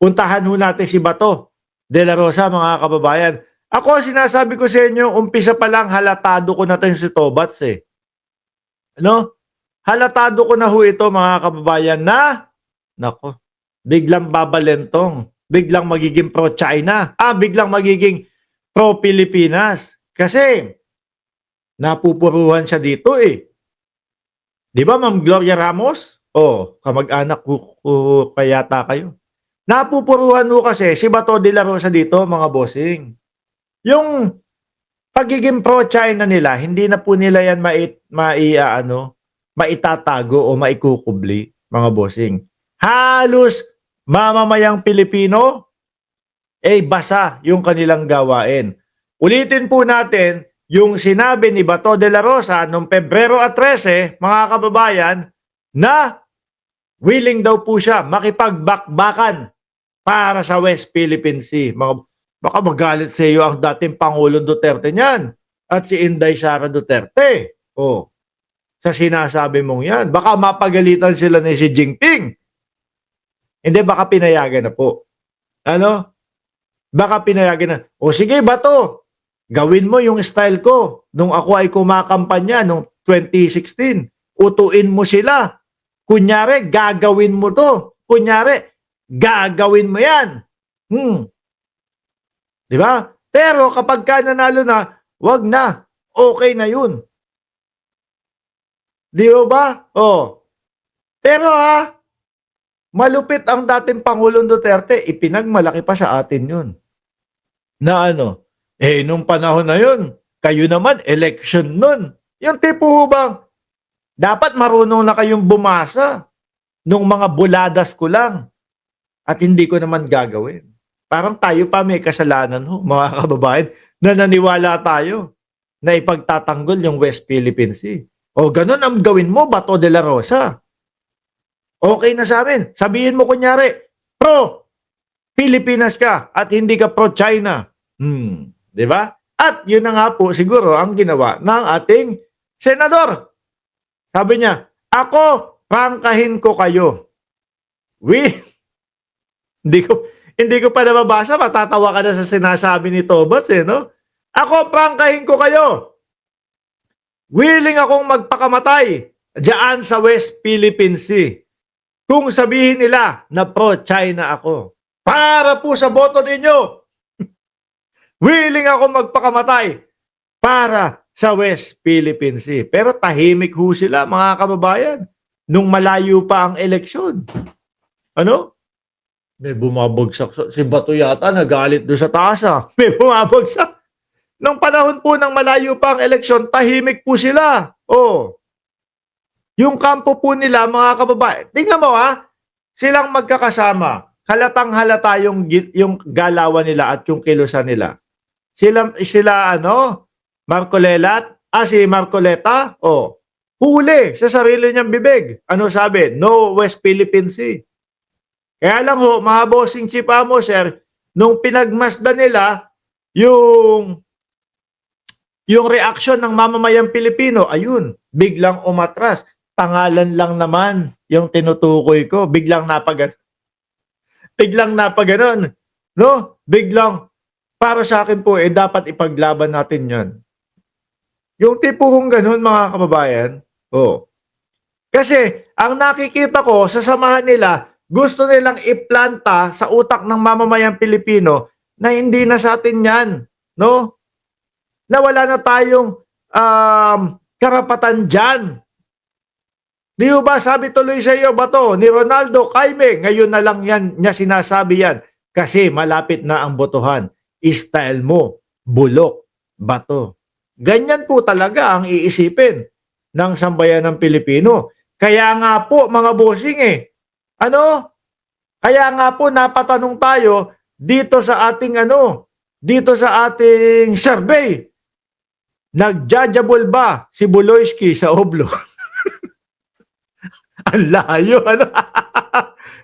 Puntahan ho natin si Bato de la Rosa, mga kababayan. Ako, sinasabi ko sa inyo, umpisa pa lang halatado ko na 'to si Tobats eh. Ano? Halatado ko na ho ito, mga kababayan, na nako, biglang babalentong, biglang magiging pro-China, biglang magiging pro-Pilipinas. Kasi napupuruhan siya dito eh. 'Di ba, Ma'am Gloria Ramos? Oh, kamag-anak ko kaya yata kayo. Napupuruhan ho kasi si Bato de la Rosa dito, mga bossing. Yung pagiging pro-China nila, hindi na po nila yan maitatago o maikukubli, mga bossing. Halos mamamayang Pilipino, basa yung kanilang gawain. Ulitin po natin, yung sinabi ni Bato de la Rosa noong Pebrero 13, mga kababayan, na willing daw po siya makipagbakbakan para sa West Philippine Sea. Baka magalit sa iyo ang dating Pangulong Duterte niyan at si Inday Sara Duterte. Sa sinasabi mong yan. Baka mapagalitan sila ni Xi Jinping. Hindi, baka pinayagan na po. Ano? Baka pinayagan na. Sige, Bato, gawin mo yung style ko nung ako ay kumakampanya nung 2016. Utuin mo sila. Kunyari, gagawin mo to. Kunyari, gagawin mo yan. Di ba? Pero kapag ka nanalo na, wag na. Okay na yun. Di ba? Pero malupit ang dating Pangulong Duterte, ipinagmalaki pa sa atin yun. Na nung panahon na yun, kayo naman, election nun. Yung tipo bang, dapat marunong na kayong bumasa nung mga buladas ko lang at hindi ko naman gagawin. Parang tayo pa may kasalanan mga kababayan, na naniwala tayo na ipagtatanggol yung West Philippine Sea. Ganun ang gawin mo, Bato de la Rosa. Okay na sa amin. Sabihin mo kunyari, pro-Pilipinas ka at hindi ka pro-China. Di ba? At yun na nga po siguro ang ginawa ng ating senador. Sabi niya, ako, prangkahin ko kayo. Hindi ko pa nababasa, matatawa ka na sa sinasabi ni Tobats no? Ako, prangkahin ko kayo. Willing akong magpakamatay diyan sa West Philippine Sea. Kung sabihin nila na pro-China ako. Para po sa boto ninyo. Willing akong magpakamatay para sa West Philippine Sea. Pero tahimik ho sila, mga kababayan, nung malayo pa ang eleksyon. May bumabagsak. Si Bato yata nagalit doon sa taas. May bumabagsak. Nung panahon po ng malayo pa ang eleksyon, tahimik po sila. Yung kampo po nila, mga kababayan, tingnan mo silang magkakasama. Halatang halata yung galawan nila at yung kilusan nila. Sila Marcoleta, si Marcoleta, huli sa sarili niyang bibig. Ano sabi? No West Philippine Sea. Kaya lang mga bossing chief sir, nung pinagmasdan nila yung reaksyon ng mamamayang Pilipino, ayun, biglang umatras. Pangalan lang naman yung tinutukoy ko, biglang napaganon. No? Biglang, para sa akin po, dapat ipaglaban natin yan. Yung tipo kong ganun, mga kababayan, kasi, ang nakikita ko, sa samahan nila, gusto nilang iplanta sa utak ng mamamayang Pilipino na hindi na sa atin yan. No? Na wala na tayong karapatan dyan. Di ba sabi tuloy sa iyo, Bato, ni Ronaldo Jaime, ngayon na lang niya sinasabi yan kasi malapit na ang botohan. Style mo, bulok, Bato. Ganyan po talaga ang iisipin ng sambayan ng Pilipino. Kaya nga po, mga bossing kaya nga po napatanong tayo dito sa ating survey. Nagjajabol ba si Buloyski sa Oblo? Ang layo,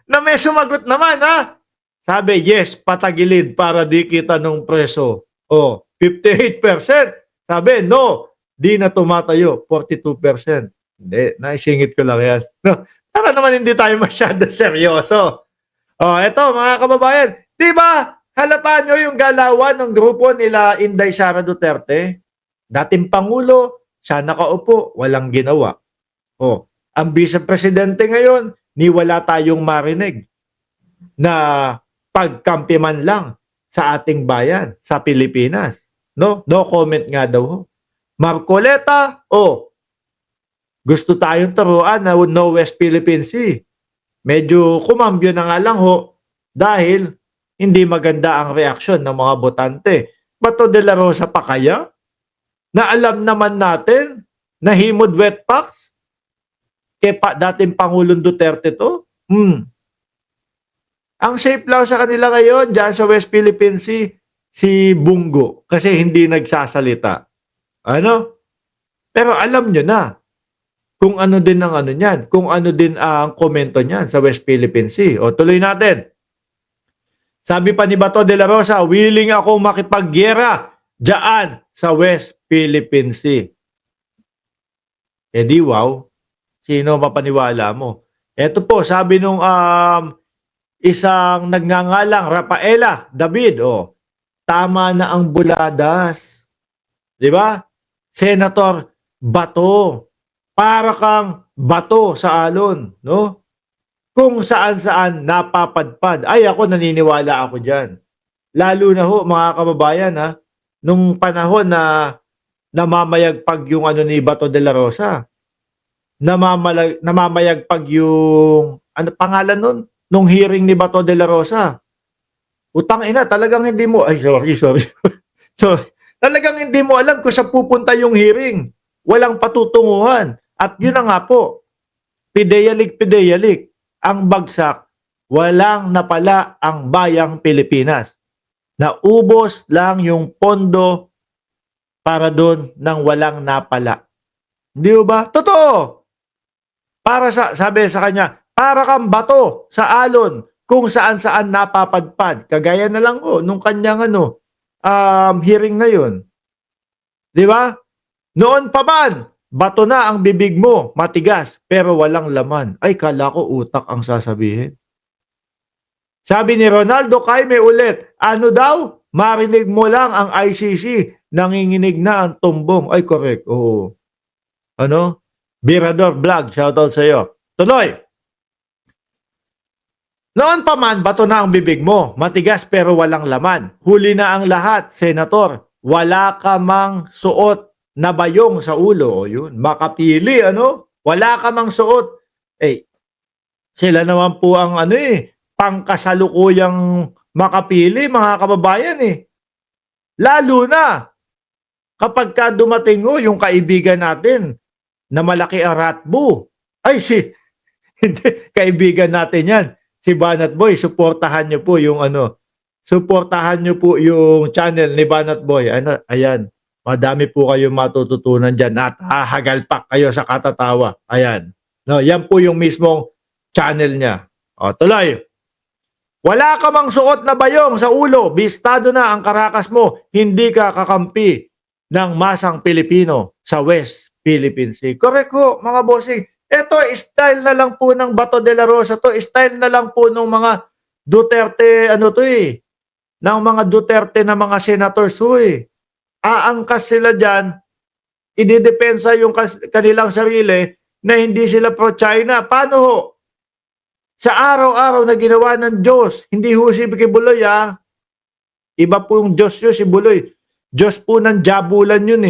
na may sumagot naman, Sabi, yes, patagilid para di kita nung preso. 58%. Sabi, no, di na tumatayo, 42%. Hindi, naisingit ko lang yan. No, para naman hindi tayo masyado seryoso. Oh, eto mga kababayan, 'di ba? Halata nyo yung galawan ng grupo nila Inday Sara Duterte. Dating pangulo, siya nakaupo, walang ginawa. Oh, ang vice presidente ngayon, ni wala tayong marinig na pagkampi man lang sa ating bayan, sa Pilipinas. No? No comment nga daw ho. Marcoleta, oh, gusto tayong turuan na no West Philippine Sea. Medyo kumambyo na nga lang ho dahil hindi maganda ang reaksyon ng mga botante. Bato de la Rosa pa kaya? Na alam naman natin na himod wet packs kay dating Pangulong Duterte to. Ang safe lang sa kanila ngayon dyan sa West Philippine Sea, si Bungo kasi hindi nagsasalita. Ano? Pero alam nyo na kung ano din ang ano niyan, kung ano din ang komento niyan sa West Philippine Sea. O tuloy natin. Sabi pa ni Bato de la Rosa, willing akong makipaggera dyan sa West Philippine Sea. Eh di wow, sino mapaniwala mo? Ito po, sabi nung isang nagngangalang Rafaela David, tama na ang buladas. Di ba? Senator Bato, para kang bato sa alon, no? Kung saan-saan napapadpad. Ay, ako naniniwala ako diyan. Lalo na ho, mga kababayan, nung panahon na namamayagpag yung ano ni Bato de la Rosa. Namamayagpag yung ano pangalan nun? Nung hearing ni Bato de la Rosa. Utang ina, talagang hindi mo, ay sorry. So, talagang hindi mo alam kung saan pupunta yung hearing. Walang patutunguhan. At yun na nga po, pideyalik. Ang bagsak, walang napala ang bayang Pilipinas. Naubos lang yung pondo para doon nang walang napala. Di ba? Totoo! Para sabi sa kanya, para kang bato sa alon kung saan-saan napapadpad. Kagaya na lang nung kanyang hearing na yun. Di ba? Noon pa man, bato na ang bibig mo, matigas, pero walang laman. Ay, kala ko utak ang sasabihin. Sabi ni Ronaldo Jaime ulit, ano daw? Marinig mo lang ang ICC, nanginginig na ang tumbong. Ay, correct. Oo. Ano? Birador Vlog, shoutout sa iyo. Tuloy! Noon pa man, bato na ang bibig mo, matigas pero walang laman. Huli na ang lahat, Senator. Wala ka mang suot na bayong sa ulo. O yun, makapili, ano? Wala ka mang suot. Eh, sila naman po ang pangkasalukuyang makapili, mga kababayan Lalo na kapag ka dumating yung kaibigan natin na malaki ang ratbo. Ay, hindi, kaibigan natin yan. Si Banat Boy, suportahan niyo po yung suportahan niyo po yung channel ni Banat Boy. Ayan. Madami po kayong matututunan diyan at hahagalpak kayo sa katatawa. Ayan. No, yan po yung mismong channel niya. O, tuloy. Wala ka mang suot na bayong sa ulo. Bistado na ang karakas mo. Hindi ka kakampi ng masang Pilipino sa West Philippine Sea. Correct ko, mga bossing. Ito, style na lang po ng Bato de la Rosa to. Style na lang po ng mga Duterte, ng mga Duterte na mga senators aangkas sila dyan, ididepensa yung kanilang sarili na hindi sila pro-China. Paano ho? Sa araw-araw na ginawa ng Diyos, hindi ho si Buloy Iba po yung Diyos yun, si Buloy. Diyos po ng jabulan yun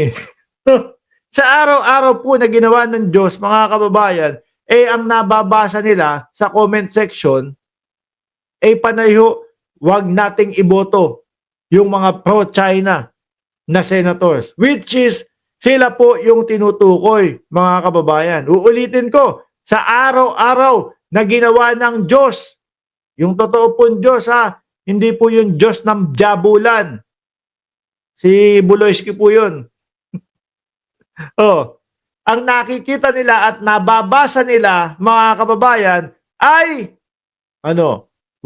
Sa araw-araw po na ginawa ng Diyos, mga kababayan, ang nababasa nila sa comment section, panay ho, wag nating iboto yung mga pro-China na senators, which is sila po yung tinutukoy, mga kababayan. Uulitin ko, sa araw-araw na ginawa ng Diyos, yung totoo pong Diyos hindi po yung Diyos ng jabulan. Si Buloyski po yun. Ang nakikita nila at nababasa nila, mga kababayan, ay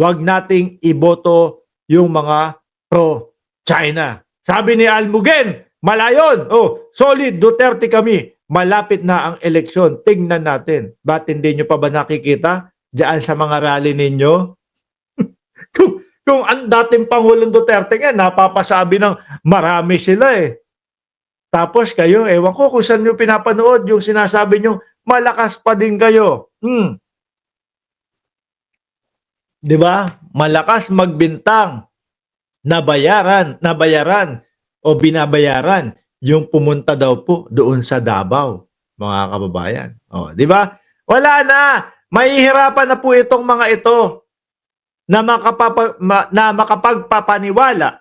wag nating iboto yung mga pro-China. Sabi ni Almugen, malayon. Solid Duterte kami. Malapit na ang eleksyon. Tingnan natin. Ba't hindi nyo pa ba nakikita diyan sa mga rally ninyo? Kung ang dating Pangulong Duterte nga, napapasabi ng marami sila eh. Tapos kayo, ewan ko kung saan nyo pinapanood yung sinasabi nyo, malakas pa din kayo. Di ba? Malakas magbintang, nabayaran o binabayaran yung pumunta daw po doon sa Davao, mga kababayan. O, di ba? Wala na. Mahihirapan na po itong mga ito na makapagpapaniwala,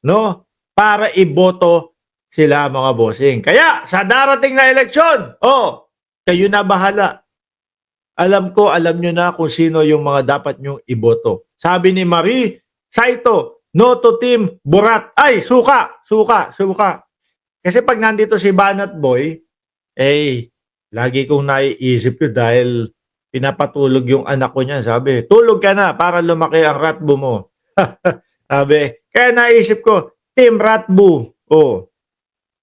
no? Para iboto sila, mga bossing. Kaya sa darating na eleksyon, kayo na bahala. Alam ko, alam nyo na kung sino yung mga dapat nyong iboto. Sabi ni Marie Saito, no to Team Burat. Ay, suka. Kasi pag nandito si Banat Boy, lagi kong naiisip yun dahil pinapatulog yung anak ko niya. Sabi, tulog ka na para lumaki ang ratbo mo. Sabi, kaya naisip ko, Team Ratbo.